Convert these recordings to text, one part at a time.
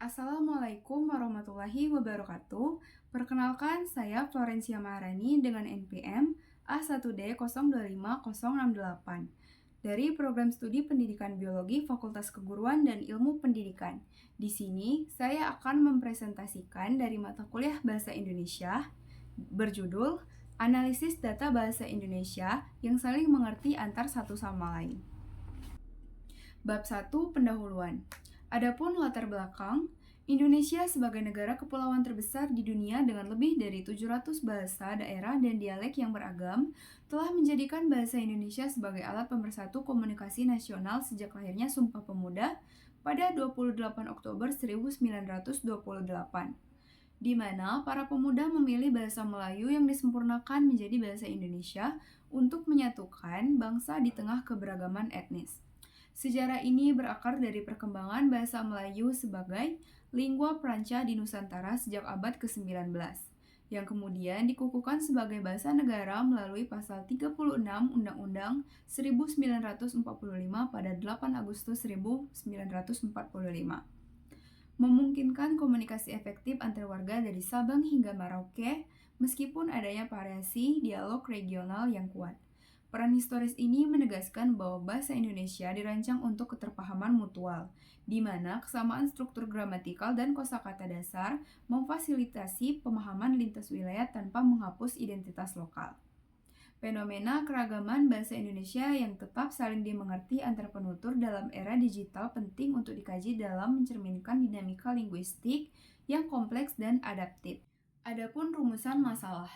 Assalamualaikum warahmatullahi wabarakatuh. Perkenalkan, saya Florencia Maharani dengan NPM A1D025068 dari Program Studi Pendidikan Biologi Fakultas Keguruan dan Ilmu Pendidikan. Di sini, saya akan mempresentasikan dari mata kuliah Bahasa Indonesia berjudul Analisis Data Bahasa Indonesia yang saling mengerti antar satu sama lain. Bab 1 Pendahuluan. Adapun latar belakang, Indonesia sebagai negara kepulauan terbesar di dunia dengan lebih dari 700 bahasa, daerah, dan dialek yang beragam, telah menjadikan bahasa Indonesia sebagai alat pemersatu komunikasi nasional sejak lahirnya Sumpah Pemuda pada 28 Oktober 1928, di mana para pemuda memilih bahasa Melayu yang disempurnakan menjadi bahasa Indonesia untuk menyatukan bangsa di tengah keberagaman etnis. Sejarah ini berakar dari perkembangan bahasa Melayu sebagai lingua franca di Nusantara sejak abad ke-19, yang kemudian dikukuhkan sebagai bahasa negara melalui pasal 36 Undang-Undang 1945 pada 8 Agustus 1945. Memungkinkan komunikasi efektif antar warga dari Sabang hingga Merauke, meskipun adanya variasi dialog regional yang kuat. Peran historis ini menegaskan bahwa bahasa Indonesia dirancang untuk keterpahaman mutual, di mana kesamaan struktur gramatikal dan kosakata dasar memfasilitasi pemahaman lintas wilayah tanpa menghapus identitas lokal. Fenomena keragaman bahasa Indonesia yang tetap saling dimengerti antar penutur dalam era digital penting untuk dikaji dalam mencerminkan dinamika linguistik yang kompleks dan adaptif. Adapun rumusan masalah.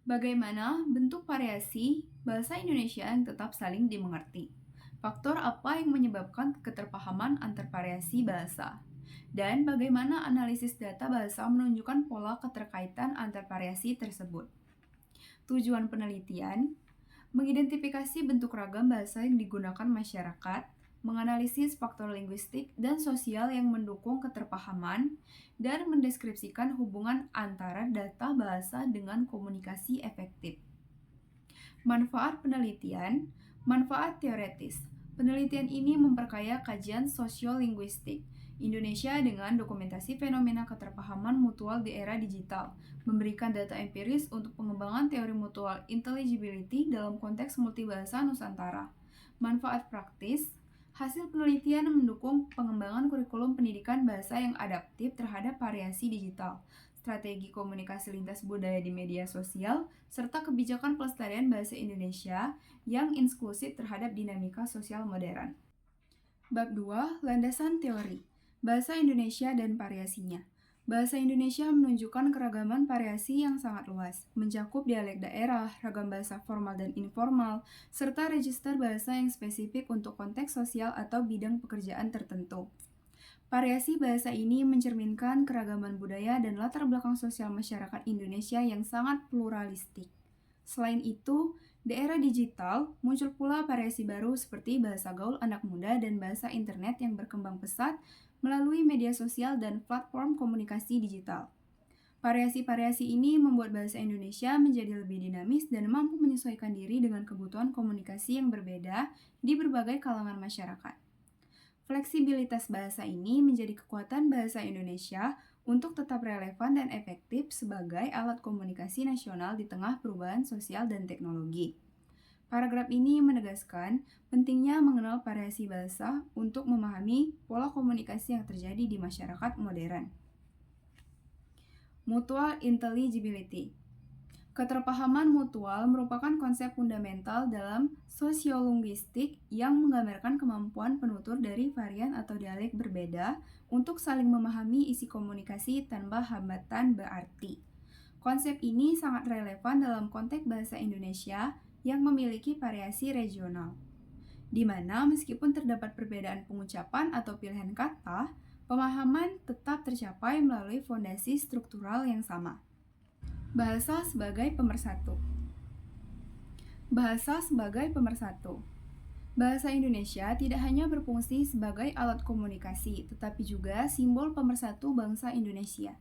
Bagaimana bentuk variasi bahasa Indonesia yang tetap saling dimengerti? Faktor apa yang menyebabkan keterpahaman antar variasi bahasa? Dan bagaimana analisis data bahasa menunjukkan pola keterkaitan antar variasi tersebut? Tujuan penelitian, mengidentifikasi bentuk ragam bahasa yang digunakan masyarakat, menganalisis faktor linguistik dan sosial yang mendukung keterpahaman, dan mendeskripsikan hubungan antara data bahasa dengan komunikasi efektif. Manfaat penelitian, manfaat teoretis. Penelitian ini memperkaya kajian sosiolinguistik Indonesia dengan dokumentasi fenomena keterpahaman mutual di era digital, memberikan data empiris untuk pengembangan teori mutual intelligibility dalam konteks multibahasa Nusantara. Manfaat praktis, hasil penelitian mendukung pengembangan kurikulum pendidikan bahasa yang adaptif terhadap variasi digital, strategi komunikasi lintas budaya di media sosial, serta kebijakan pelestarian bahasa Indonesia yang inklusif terhadap dinamika sosial modern. Bab 2, Landasan Teori. Bahasa Indonesia dan variasinya. Bahasa Indonesia menunjukkan keragaman variasi yang sangat luas, mencakup dialek daerah, ragam bahasa formal dan informal, serta register bahasa yang spesifik untuk konteks sosial atau bidang pekerjaan tertentu. Variasi bahasa ini mencerminkan keragaman budaya dan latar belakang sosial masyarakat Indonesia yang sangat pluralistik. Selain itu, di era digital, muncul pula variasi baru seperti bahasa gaul anak muda dan bahasa internet yang berkembang pesat melalui media sosial dan platform komunikasi digital. Variasi-variasi ini membuat bahasa Indonesia menjadi lebih dinamis dan mampu menyesuaikan diri dengan kebutuhan komunikasi yang berbeda di berbagai kalangan masyarakat. Fleksibilitas bahasa ini menjadi kekuatan bahasa Indonesia untuk tetap relevan dan efektif sebagai alat komunikasi nasional di tengah perubahan sosial dan teknologi. Paragraf ini menegaskan pentingnya mengenal variasi bahasa untuk memahami pola komunikasi yang terjadi di masyarakat modern. Mutual Intelligibility. Keterpahaman mutual merupakan konsep fundamental dalam sosiolinguistik yang menggambarkan kemampuan penutur dari varian atau dialek berbeda untuk saling memahami isi komunikasi tanpa hambatan berarti. Konsep ini sangat relevan dalam konteks bahasa Indonesia yang memiliki variasi regional, di mana meskipun terdapat perbedaan pengucapan atau pilihan kata, pemahaman tetap tercapai melalui fondasi struktural yang sama. Bahasa sebagai pemersatu. Bahasa sebagai pemersatu. Bahasa Indonesia tidak hanya berfungsi sebagai alat komunikasi, tetapi juga simbol pemersatu bangsa Indonesia.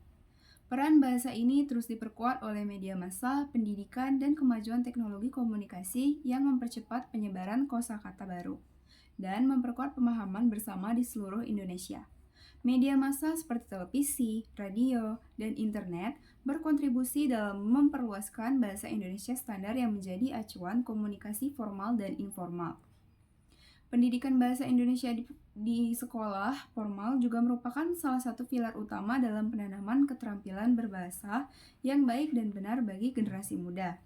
Peran bahasa ini terus diperkuat oleh media massa, pendidikan, dan kemajuan teknologi komunikasi yang mempercepat penyebaran kosakata baru dan memperkuat pemahaman bersama di seluruh Indonesia. Media massa seperti televisi, radio, dan internet berkontribusi dalam memperluaskan bahasa Indonesia standar yang menjadi acuan komunikasi formal dan informal. Pendidikan bahasa Indonesia di sekolah formal juga merupakan salah satu pilar utama dalam penanaman keterampilan berbahasa yang baik dan benar bagi generasi muda.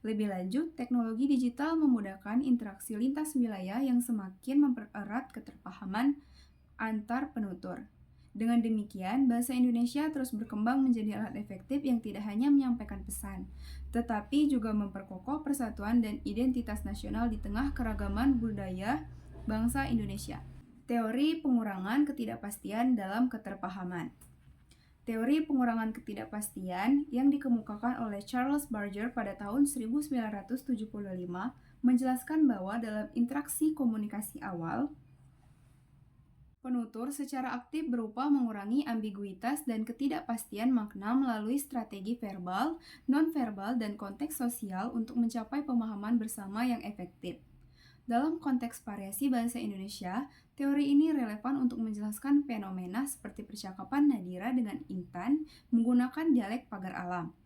Lebih lanjut, teknologi digital memudahkan interaksi lintas wilayah yang semakin mempererat keterpahaman antar penutur. Dengan demikian, bahasa Indonesia terus berkembang menjadi alat efektif yang tidak hanya menyampaikan pesan, tetapi juga memperkokoh persatuan dan identitas nasional di tengah keragaman budaya bangsa Indonesia. Teori pengurangan ketidakpastian dalam keterpahaman. Teori pengurangan ketidakpastian yang dikemukakan oleh Charles Barger pada tahun 1975 menjelaskan bahwa dalam interaksi komunikasi awal, penutur secara aktif berupa mengurangi ambiguitas dan ketidakpastian makna melalui strategi verbal, nonverbal, dan konteks sosial untuk mencapai pemahaman bersama yang efektif. Dalam konteks variasi bahasa Indonesia, teori ini relevan untuk menjelaskan fenomena seperti percakapan Nadira dengan Intan menggunakan dialek pagar alam.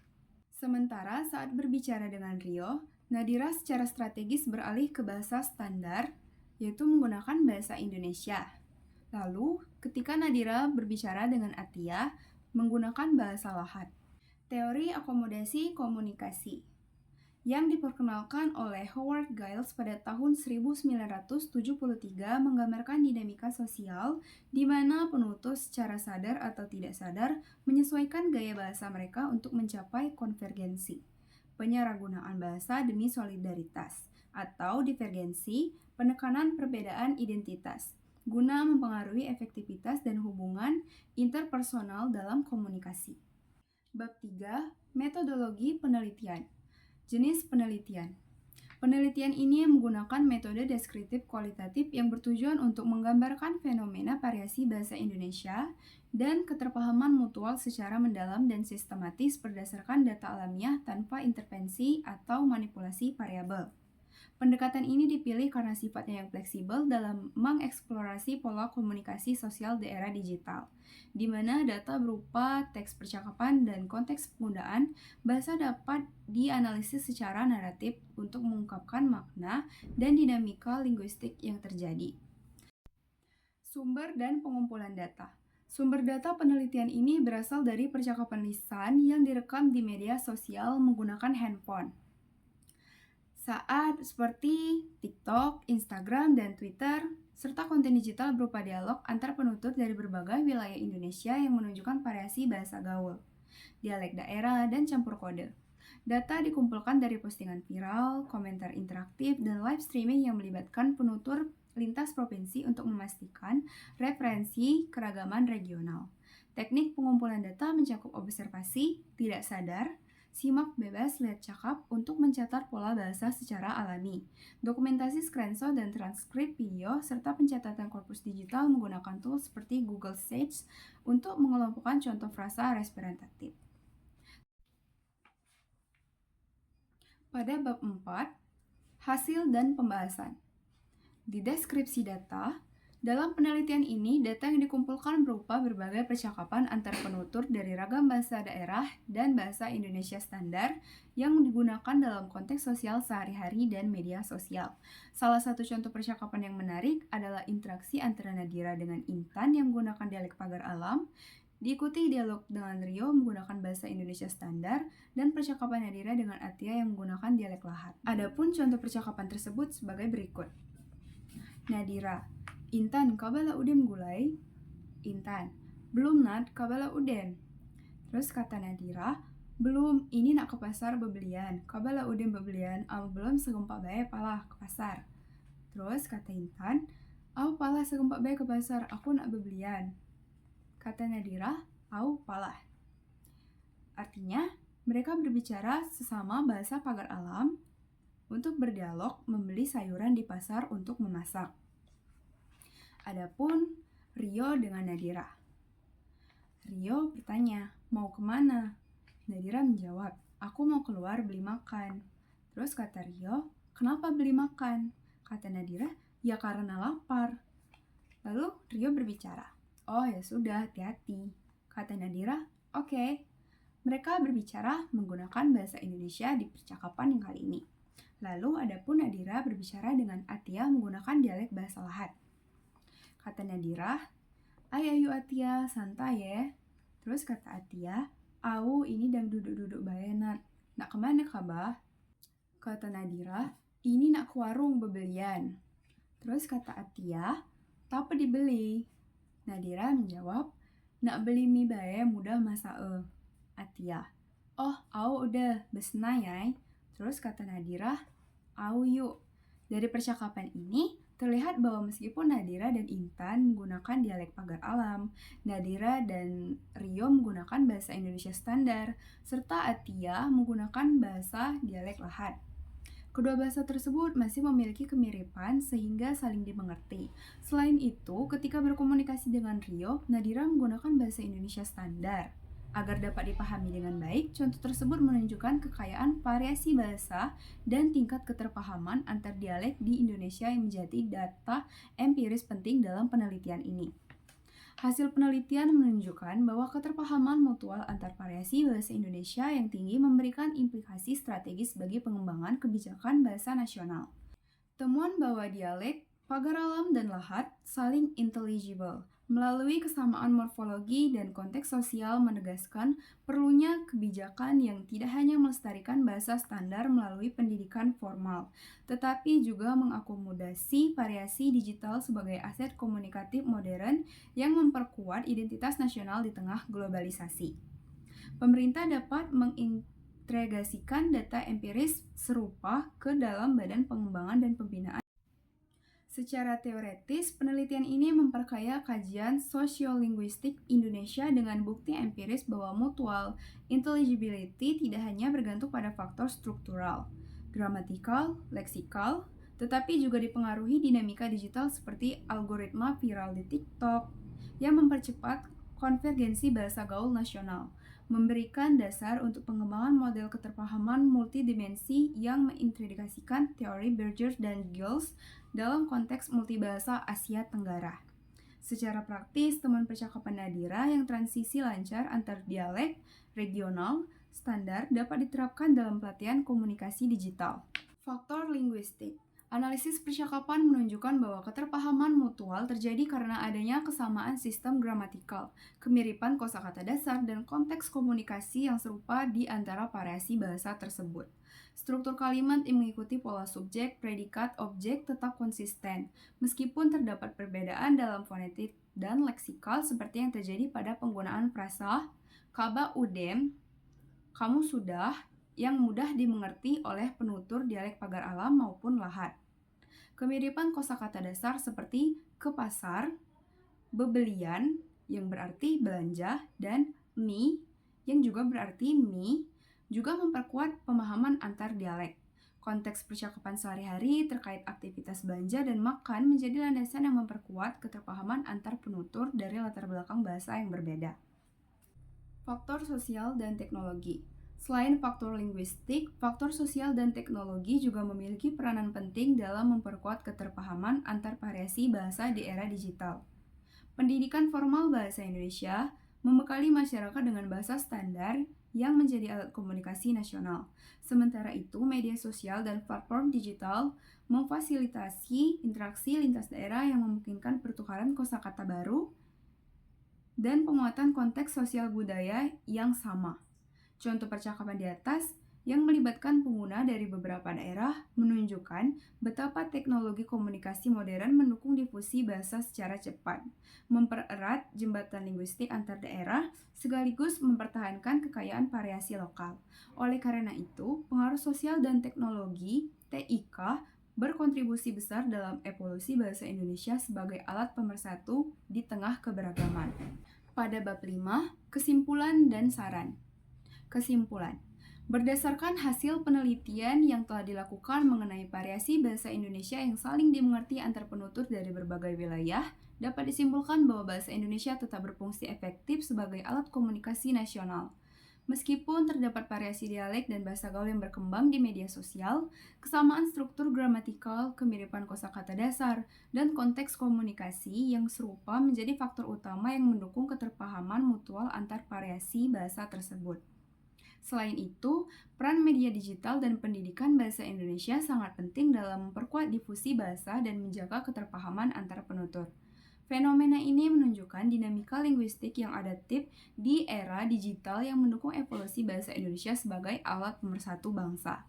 Sementara saat berbicara dengan Rio, Nadira secara strategis beralih ke bahasa standar, yaitu menggunakan bahasa Indonesia. Lalu, ketika Nadira berbicara dengan Atia, menggunakan bahasa Lahat. Teori akomodasi komunikasi yang diperkenalkan oleh Howard Giles pada tahun 1973 menggambarkan dinamika sosial di mana penutur secara sadar atau tidak sadar menyesuaikan gaya bahasa mereka untuk mencapai konvergensi, penyalahgunaan bahasa demi solidaritas, atau divergensi, penekanan perbedaan identitas, guna mempengaruhi efektivitas dan hubungan interpersonal dalam komunikasi. Bab 3. Metodologi penelitian. Jenis penelitian. Penelitian ini menggunakan metode deskriptif kualitatif yang bertujuan untuk menggambarkan fenomena variasi bahasa Indonesia dan keterpahaman mutual secara mendalam dan sistematis berdasarkan data alamiah tanpa intervensi atau manipulasi variabel. Pendekatan ini dipilih karena sifatnya yang fleksibel dalam mengeksplorasi pola komunikasi sosial di era digital, di mana data berupa teks percakapan dan konteks penggunaan bahasa dapat dianalisis secara naratif untuk mengungkapkan makna dan dinamika linguistik yang terjadi. Sumber dan pengumpulan data. Sumber data penelitian ini berasal dari percakapan lisan yang direkam di media sosial menggunakan handphone. Saat seperti TikTok, Instagram, dan Twitter, serta konten digital berupa dialog antar penutur dari berbagai wilayah Indonesia yang menunjukkan variasi bahasa gaul, dialek daerah, dan campur kode. Data dikumpulkan dari postingan viral, komentar interaktif, dan live streaming yang melibatkan penutur lintas provinsi untuk memastikan referensi keragaman regional. Teknik pengumpulan data mencakup observasi, tidak sadar, simak bebas, lihat cakap untuk mencatat pola bahasa secara alami, dokumentasi screenshot dan transkrip video, serta pencatatan korpus digital menggunakan tools seperti Google Sage untuk mengelompokkan contoh frasa representatif. Pada bab 4, hasil dan pembahasan. Di deskripsi data, dalam penelitian ini, data yang dikumpulkan berupa berbagai percakapan antar penutur dari ragam bahasa daerah dan bahasa Indonesia standar yang digunakan dalam konteks sosial sehari-hari dan media sosial. Salah satu contoh percakapan yang menarik adalah interaksi antara Nadira dengan Intan yang menggunakan dialek pagar alam, diikuti dialog dengan Rio menggunakan bahasa Indonesia standar, dan percakapan Nadira dengan Atia yang menggunakan dialek Lahat. Adapun contoh percakapan tersebut sebagai berikut. Nadira: Intan, kabala udem gulai? Intan: belum Nad, kabala udem. Terus kata Nadira, belum, ini nak ke pasar bebelian. Kabala udem bebelian, belum segempak bae palah ke pasar. Terus kata Intan, palah segempak bae ke pasar, aku nak bebelian. Kata Nadira, palah. Artinya, mereka berbicara sesama bahasa pagar alam untuk berdialog membeli sayuran di pasar untuk memasak. Adapun Rio dengan Nadira. Rio bertanya, mau kemana? Nadira menjawab, aku mau keluar beli makan. Terus kata Rio, kenapa beli makan? Kata Nadira, ya karena lapar. Lalu Rio berbicara, Oh ya sudah, hati-hati. Kata Nadira, oke. Mereka berbicara menggunakan bahasa Indonesia di percakapan yang kali ini. Lalu adapun Nadira berbicara dengan Atia menggunakan dialek bahasa Lahat. Kata Nadira, ayo Atia, santai ya. Terus kata Atia, au ini dang duduk-duduk baenat. Nak kemana kabah? Kata Nadira, ini nak ke warung bebelian. Terus kata Atia, apa dibeli? Nadira menjawab, nak beli mie bae mudah masa Atia, oh au udah besna yai. Terus kata Nadira, au yuk. Dari percakapan ini terlihat bahwa meskipun Nadira dan Intan menggunakan dialek pagar alam, Nadira dan Rio menggunakan bahasa Indonesia standar, serta Atia menggunakan bahasa dialek Lahat. Kedua bahasa tersebut masih memiliki kemiripan sehingga saling dimengerti. Selain itu, ketika berkomunikasi dengan Rio, Nadira menggunakan bahasa Indonesia standar. Agar dapat dipahami dengan baik, contoh tersebut menunjukkan kekayaan variasi bahasa dan tingkat keterpahaman antar dialek di Indonesia yang menjadi data empiris penting dalam penelitian ini. Hasil penelitian menunjukkan bahwa keterpahaman mutual antar variasi bahasa Indonesia yang tinggi memberikan implikasi strategis bagi pengembangan kebijakan bahasa nasional. Temuan bahwa dialek, pagar alam, dan Lahat saling intelligible melalui kesamaan morfologi dan konteks sosial menegaskan perlunya kebijakan yang tidak hanya melestarikan bahasa standar melalui pendidikan formal, tetapi juga mengakomodasi variasi digital sebagai aset komunikatif modern yang memperkuat identitas nasional di tengah globalisasi. Pemerintah dapat mengintegrasikan data empiris serupa ke dalam Badan Pengembangan dan Pembinaan. Secara teoretis, penelitian ini memperkaya kajian sosiolinguistik Indonesia dengan bukti empiris bahwa mutual intelligibility tidak hanya bergantung pada faktor struktural, gramatikal, leksikal, tetapi juga dipengaruhi dinamika digital seperti algoritma viral di TikTok yang mempercepat konvergensi bahasa gaul nasional, memberikan dasar untuk pengembangan model keterpahaman multidimensi yang mengintegrasikan teori Berger dan Giles dalam konteks multibahasa Asia Tenggara. Secara praktis, teman percakapan Nadira yang transisi lancar antar dialek, regional, standar dapat diterapkan dalam pelatihan komunikasi digital. Faktor linguistik. Analisis percakapan menunjukkan bahwa keterpahaman mutual terjadi karena adanya kesamaan sistem gramatikal, kemiripan kosakata dasar, dan konteks komunikasi yang serupa di antara variasi bahasa tersebut. Struktur kalimat yang mengikuti pola subjek, predikat, objek tetap konsisten, meskipun terdapat perbedaan dalam fonetik dan leksikal seperti yang terjadi pada penggunaan frasa kaba udem, kamu sudah, yang mudah dimengerti oleh penutur dialek pagar alam maupun Lahat. Kemiripan kosakata dasar seperti ke pasar, bebelian yang berarti belanja, dan mi yang juga berarti mie juga memperkuat pemahaman antar dialek. Konteks percakapan sehari-hari terkait aktivitas belanja dan makan menjadi landasan yang memperkuat keterpahaman antar penutur dari latar belakang bahasa yang berbeda. Faktor sosial dan teknologi. Selain faktor linguistik, faktor sosial dan teknologi juga memiliki peranan penting dalam memperkuat keterpahaman antar variasi bahasa di era digital. Pendidikan formal bahasa Indonesia membekali masyarakat dengan bahasa standar yang menjadi alat komunikasi nasional. Sementara itu, media sosial dan platform digital memfasilitasi interaksi lintas daerah yang memungkinkan pertukaran kosakata baru dan penguatan konteks sosial budaya yang sama. Contoh percakapan di atas yang melibatkan pengguna dari beberapa daerah menunjukkan betapa teknologi komunikasi modern mendukung difusi bahasa secara cepat, mempererat jembatan linguistik antar daerah, sekaligus mempertahankan kekayaan variasi lokal. Oleh karena itu, pengaruh sosial dan teknologi (TIK) berkontribusi besar dalam evolusi bahasa Indonesia sebagai alat pemersatu di tengah keberagaman. Pada bab 5, kesimpulan dan saran. Kesimpulan. Berdasarkan hasil penelitian yang telah dilakukan mengenai variasi bahasa Indonesia yang saling dimengerti antar penutur dari berbagai wilayah, dapat disimpulkan bahwa bahasa Indonesia tetap berfungsi efektif sebagai alat komunikasi nasional. Meskipun terdapat variasi dialek dan bahasa gaul yang berkembang di media sosial, kesamaan struktur gramatikal, kemiripan kosakata dasar, dan konteks komunikasi yang serupa menjadi faktor utama yang mendukung keterpahaman mutual antar variasi bahasa tersebut. Selain itu, peran media digital dan pendidikan bahasa Indonesia sangat penting dalam memperkuat difusi bahasa dan menjaga keterpahaman antar penutur. Fenomena ini menunjukkan dinamika linguistik yang adaptif di era digital yang mendukung evolusi bahasa Indonesia sebagai alat pemersatu bangsa.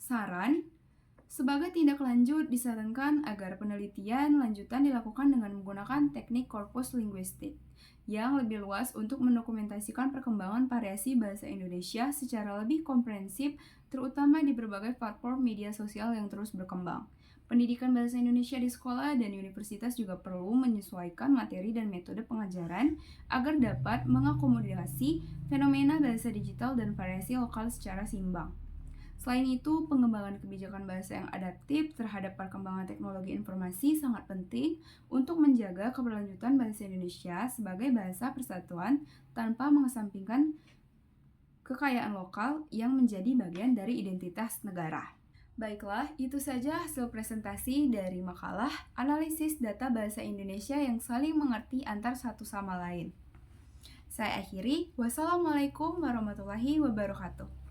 Saran, sebagai tindak lanjut disarankan agar penelitian lanjutan dilakukan dengan menggunakan teknik korpus linguistik yang lebih luas untuk mendokumentasikan perkembangan variasi bahasa Indonesia secara lebih komprehensif, terutama di berbagai platform media sosial yang terus berkembang. Pendidikan bahasa Indonesia di sekolah dan universitas juga perlu menyesuaikan materi dan metode pengajaran agar dapat mengakomodasi fenomena bahasa digital dan variasi lokal secara seimbang. Selain itu, pengembangan kebijakan bahasa yang adaptif terhadap perkembangan teknologi informasi sangat penting untuk menjaga keberlanjutan bahasa Indonesia sebagai bahasa persatuan tanpa mengesampingkan kekayaan lokal yang menjadi bagian dari identitas negara. Baiklah, itu saja hasil presentasi dari makalah analisis data bahasa Indonesia yang saling mengerti antar satu sama lain. Saya akhiri, wassalamualaikum warahmatullahi wabarakatuh.